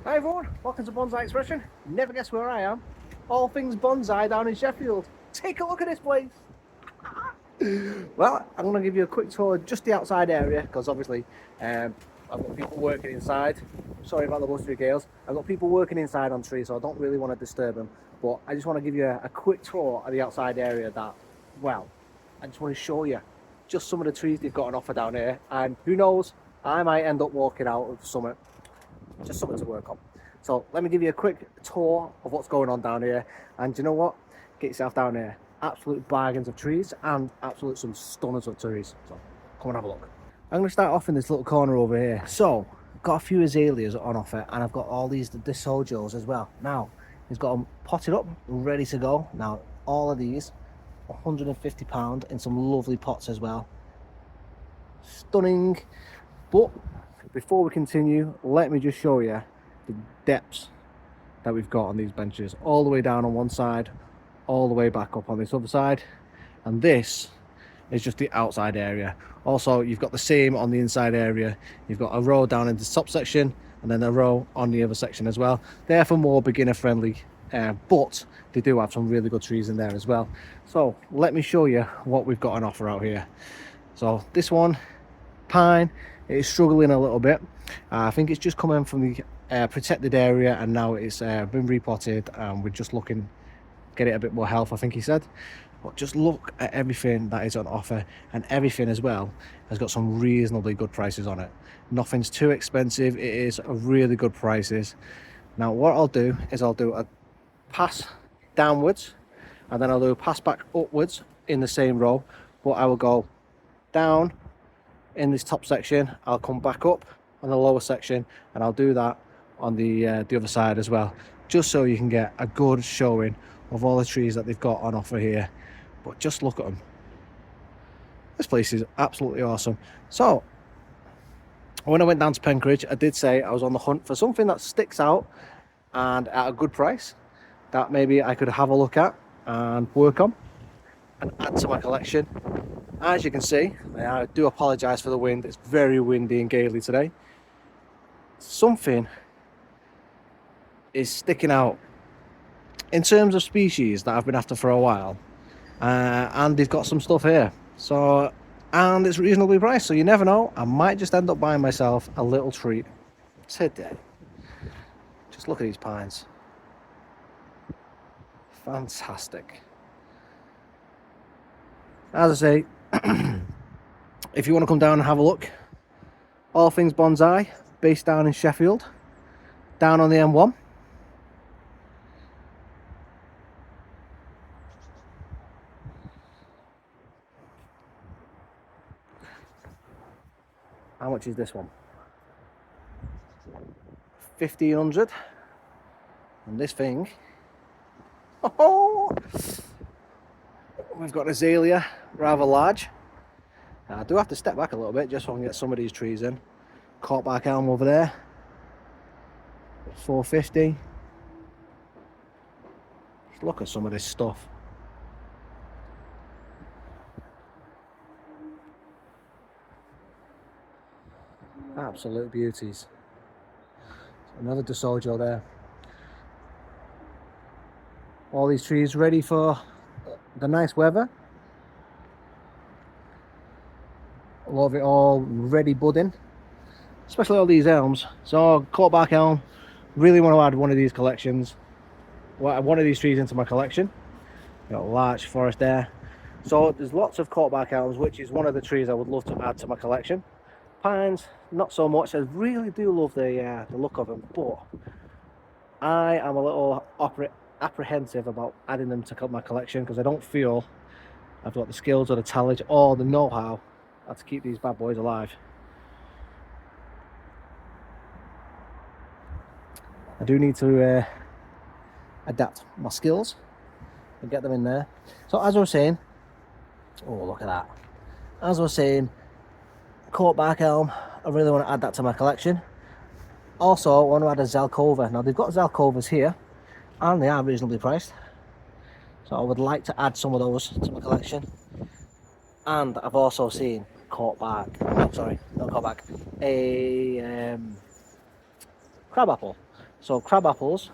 Hi everyone, welcome to Bonsai Expression. Never guess where I am. All Things Bonsai down in Sheffield. Take a look at this place. Well, I'm going to give you a quick tour of just the outside area because obviously I've got people working inside. Sorry about the blustery gales. I've got people working inside on trees, so I don't really want to disturb them. But I just want to give you a quick tour of the outside area that, well, I just want to show you just some of the trees they've got on offer down here. And who knows, I might end up walking out of something. Just something to work on. So let me give you a quick tour of what's going on down here, and you know what, get yourself down here. Absolute bargains of trees and absolute some stunners of trees, so come and have a look. I'm going to start off in this little corner over here. So I've got a few azaleas on offer, and I've got all these disojos as well. Now he's got them potted up ready to go. Now all of these £150 in some lovely pots as well. Stunning. But before we continue, let me just show you the depths that we've got on these benches, all the way down on one side, all the way back up on this other side, and this is just the outside area. Also, you've got the same on the inside area. You've got a row down in the top section and then a row on the other section as well. They're for more beginner friendly, but they do have some really good trees in there as well. So let me show you what we've got on offer out here. So this one, pine, it is struggling a little bit. I think it's just coming from the protected area, and now it's been repotted, and we're just looking get it a bit more health, I think he said. But just look at everything that is on offer, and everything as well has got some reasonably good prices on it. Nothing's too expensive. It is a really good prices. Now what I'll do is I'll do a pass downwards, and then I'll do a pass back upwards in the same row, but I will go down in this top section, I'll come back up on the lower section, and I'll do that on the other side as well, just so you can get a good showing of all the trees that they've got on offer here. But just look at them. This place is absolutely awesome. So when I went down to Penkridge, I did say I was on the hunt for something that sticks out and at a good price that maybe I could have a look at and work on and add to my collection. As you can see, I do apologise for the wind. It's very windy and gaily today. Something is sticking out in terms of species that I've been after for a while, and they've got some stuff here. So, and it's reasonably priced, so you never know, I might just end up buying myself a little treat today. Just look at these pines. Fantastic. As I say, if you want to come down and have a look, All Things Bonsai, based down in Sheffield, down on the M1. How much is this one? 1,500. And this thing, oh, we've got azalea, rather large. I do have to step back a little bit just so I can get some of these trees in. Corkbark elm over there, 450. Just look at some of this stuff. Absolute beauties. Another desojo there. All these trees ready for the nice weather. A lot of it all ready budding, especially all these elms. So corkbark elm, really want to add one of these collections, one of these trees into my collection. Got a large forest there. So there's lots of corkbark elms, which is one of the trees I would love to add to my collection. Pines, not so much. I really do love the look of them, but I am a little apprehensive about adding them to my collection because I don't feel I've got the skills or the talent or the know-how to keep these bad boys alive. I do need to adapt my skills and get them in there. So as I was saying, oh look at that. As I was saying, corkbark elm, I really want to add that to my collection. Also, I want to add a zelkova. Now they've got zelkovas here, and they are reasonably priced. So I would like to add some of those to my collection. And I've also seen corkbark, no sorry, not corkbark, a crabapple. So crab apples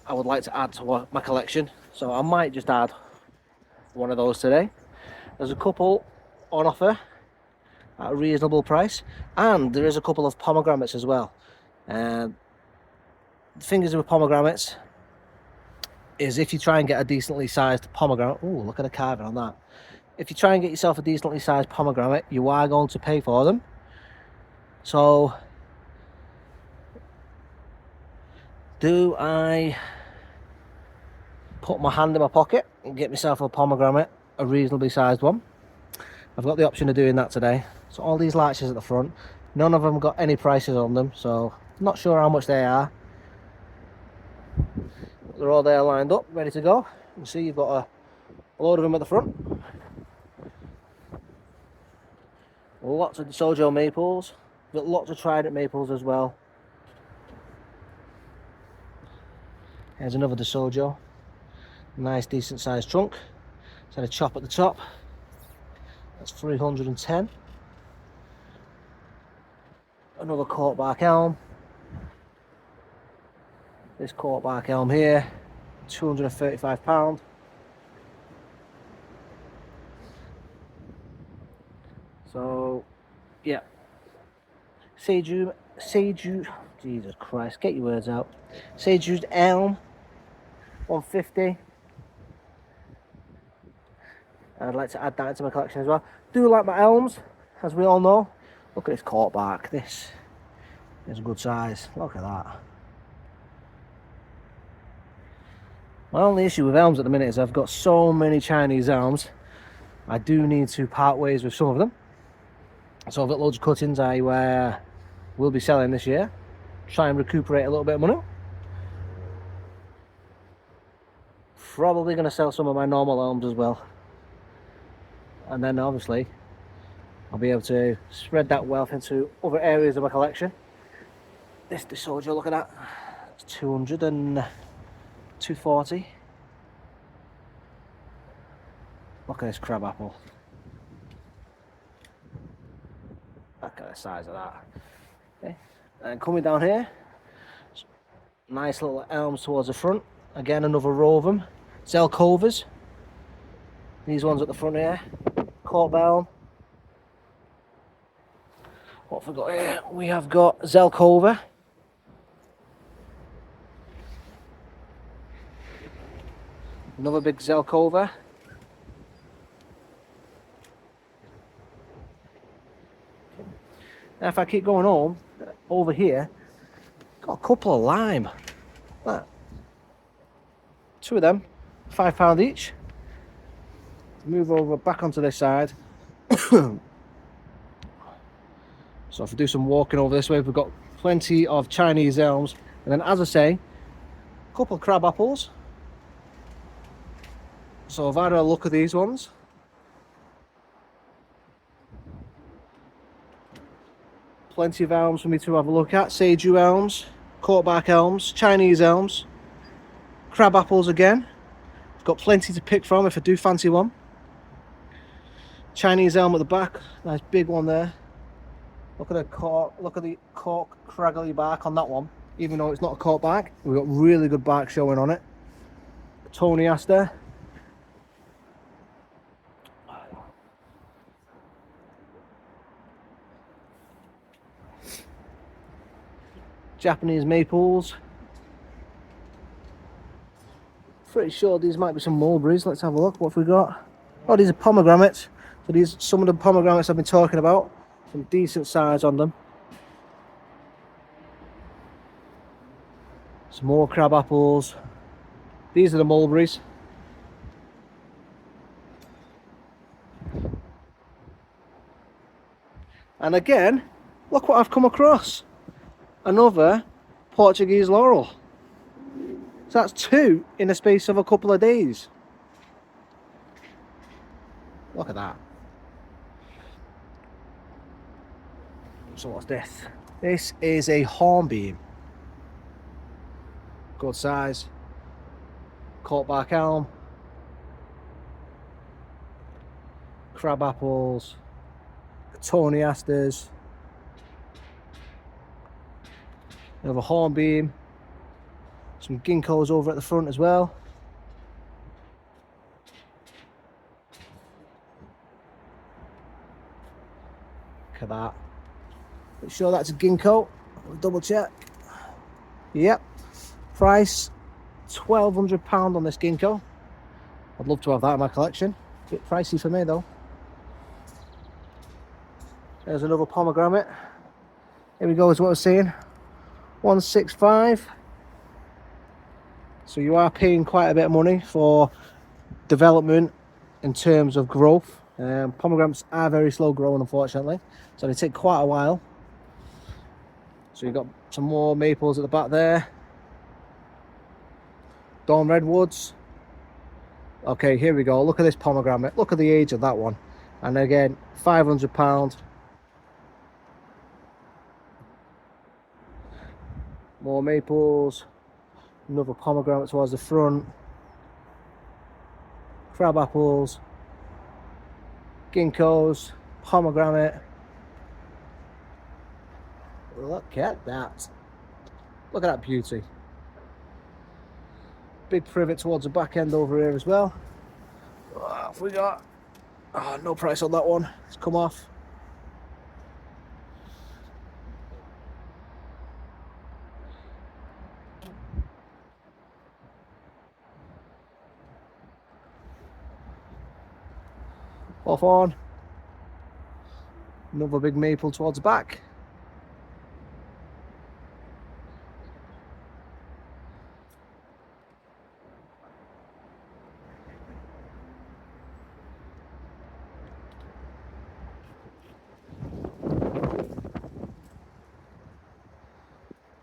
I would like to add to my collection, so I might just add one of those today. There's a couple on offer at a reasonable price, and there is a couple of pomegranates as well. The thing is with pomegranates is if you try and get a decently sized pomegranate, oh, look at the carving on that. If you try and get yourself a decently sized pomegranate, you are going to pay for them. So do I put my hand in my pocket and get myself a pomegranate, a reasonably sized one? I've got the option of doing that today. So all these larches at the front, none of them got any prices on them, so not sure how much they are. They're all there lined up, ready to go. You can see you've got a load of them at the front. Lots of Sojo maples, but lots of Trident maples as well. Here's another DeSojo. Nice decent sized trunk. It's had a chop at the top. That's 310. Another corkbark elm. This corkbark elm here, £235. So, yeah. Sage, Jesus Christ, get your words out. Sage elm, 150. I'd like to add that into my collection as well. Do like my elms, as we all know. Look at this corkbark. This is a good size. Look at that. My only issue with elms at the minute is I've got so many Chinese elms. I do need to part ways with some of them. So I've got loads of cuttings I will be selling this year. Try and recuperate a little bit of money. Probably going to sell some of my normal elms as well. And then obviously I'll be able to spread that wealth into other areas of my collection. This DeSojo, look at that. It's 200 and 240. Look at this crab apple. Look at the size of that. Okay. And coming down here, nice little elms towards the front. Again, another row of them. Zelkovas. These ones at the front here. Cork elm. What have we got here? We have got Zelkova. Another big Zelkova. Now if I keep going home, over here, got a couple of lime. Look. Two of them, £5 each. Move over back onto this side. So if we do some walking over this way, we've got plenty of Chinese elms. And then as I say, a couple of crab apples. So I've had a look at these ones. Plenty of elms for me to have a look at. Seiju elms, corkbark elms, Chinese elms, crab apples again. I've got plenty to pick from if I do fancy one. Chinese elm at the back, nice big one there. Look at the cork craggly bark on that one. Even though it's not a cork bark, we've got really good bark showing on it. Tony Aster. Japanese maples. Pretty sure these might be some mulberries. Let's have a look. What have we got? Oh, these are pomegranates. So these, some of the pomegranates I've been talking about. Some decent size on them. Some more crab apples. These are the mulberries. And again, look what I've come across. Another Portuguese laurel. So that's two in the space of a couple of days. Look at that. So what's this? This is a hornbeam. Good size. Corkbark elm. Crab apples. Tony Asters. We have a hornbeam, some ginkgos over at the front as well. Look at that. Make sure that's a ginkgo. We'll double check. Yep. Price £1,200 on this ginkgo. I'd love to have that in my collection. Bit pricey for me though. There's another pomegranate. Here we go, is what I was saying. 165. So you are paying quite a bit of money for development in terms of growth. Pomegranates are very slow growing, unfortunately, so they take quite a while. So you've got some more maples at the back there. Dawn redwoods. Okay, here we go. Look at this pomegranate. Look at the age of that one. And again, £500. More maples. Another pomegranate towards the front. Crab apples. Ginkgos. Pomegranate. Look at that. Look at that beauty. Big privet towards the back end over here as well. What have we got? Oh, no price on that one. It's come off. Off on. Another big maple towards the back.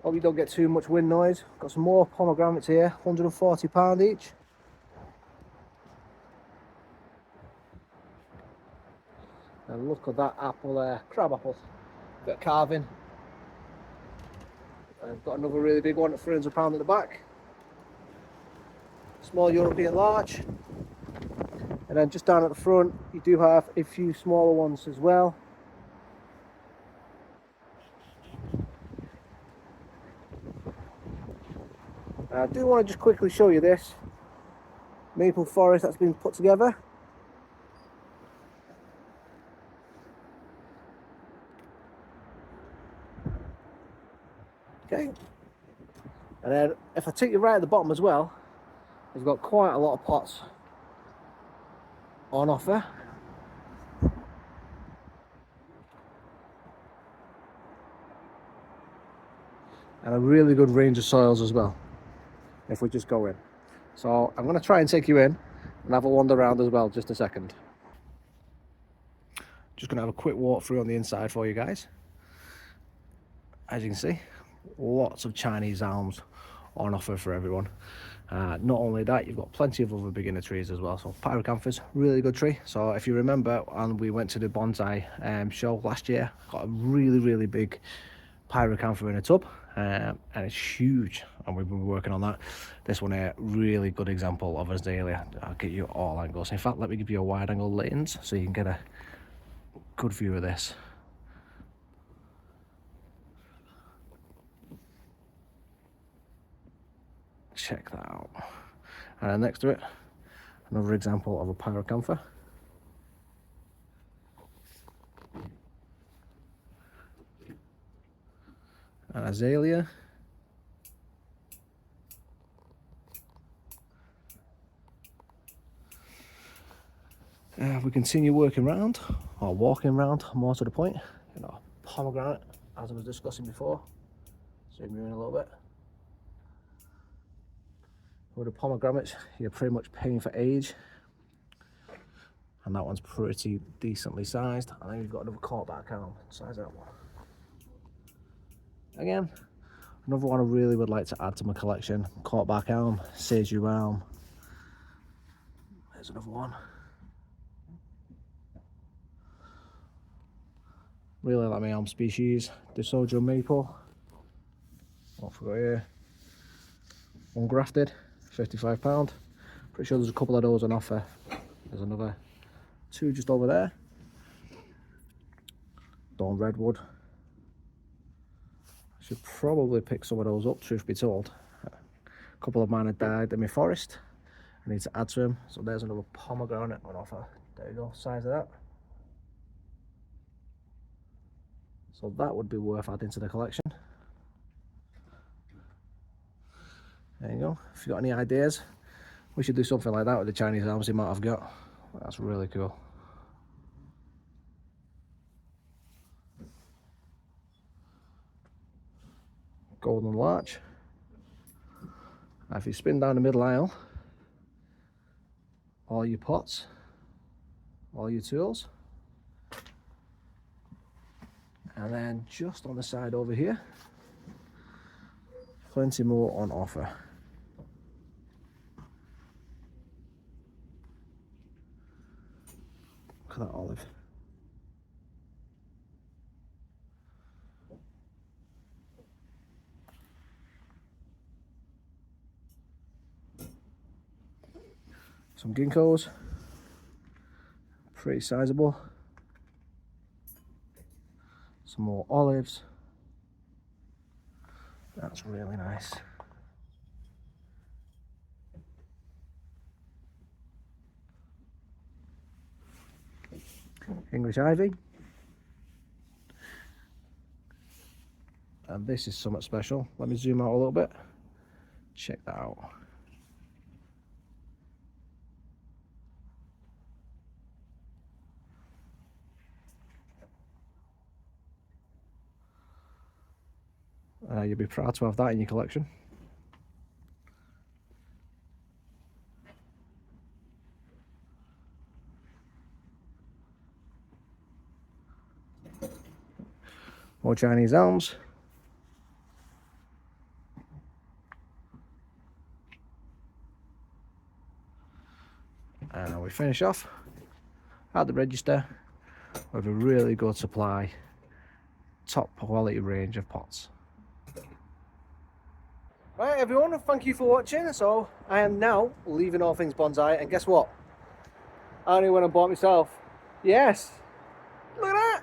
Hope you don't get too much wind noise. Got some more pomegranates here, £140 each. And look at that apple there, crab apple. Bit of carving. I've got another really big one at £300 at the back. Small European larch. And then just down at the front, you do have a few smaller ones as well. I do want to just quickly show you this maple forest that's been put together. Okay, and then if I take you right at the bottom as well, it's got quite a lot of pots on offer. And a really good range of soils as well, if we just go in. So I'm going to try and take you in and have a wander around as well, just a second. Just going to have a quick walk through on the inside for you guys. As you can see, lots of Chinese elms on offer for everyone. Not only that, you've got plenty of other beginner trees as well. So Pyrocanthus, really good tree. So if you remember, and we went to the bonsai show last year, got a really big Pyracantha in a tub, and it's huge, and we've been working on that. This one here, really good example of azalea. I'll get you all angles. In fact, let me give you a wide angle lens so you can get a good view of this. Check that out. And then next to it, another example of a Pyracantha. An azalea. We continue working around, or walking around, more to the point. You know, pomegranate, as I was discussing before. Zoom you in a little bit. With the pomegranates, you're pretty much paying for age, and that one's pretty decently sized. And then you've got another corkback elm, size that one. Again, another one I really would like to add to my collection. Corkback elm, seiju elm. There's another one. Really like my elm species. Desojo maple. What have we got here? Ungrafted, £55. Pretty sure there's a couple of those on offer. There's another two just over there. Dawn redwood. Should probably pick some of those up, truth be told. A couple of mine have died in my forest. I need to add to them. So there's another pomegranate on offer. There you go, size of that. So that would be worth adding to the collection. There you go. If you've got any ideas, we should do something like that with the Chinese elms you might have got. That's really cool. Golden larch. Now if you spin down the middle aisle, all your pots, all your tools, and then just on the side over here, plenty more on offer. Look at that olive. Some ginkgos, pretty sizable. Some more olives. That's really nice. English ivy. And this is somewhat special. Let me zoom out a little bit. Check that out. You'll be proud to have that in your collection. More Chinese elms. And we finish off at the register with a really good supply, top quality range of pots. Right everyone, thank you for watching. So I am now leaving All Things Bonsai, and guess what? I only went and bought myself. Yes! Look at that!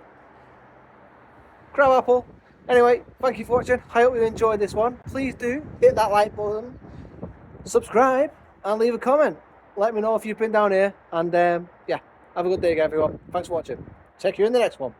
Crab apple. Anyway, thank you for watching. I hope you enjoyed this one. Please do hit that like button, subscribe, and leave a comment. Let me know if you've been down here. And yeah, have a good day, everyone. Thanks for watching. Take you in the next one.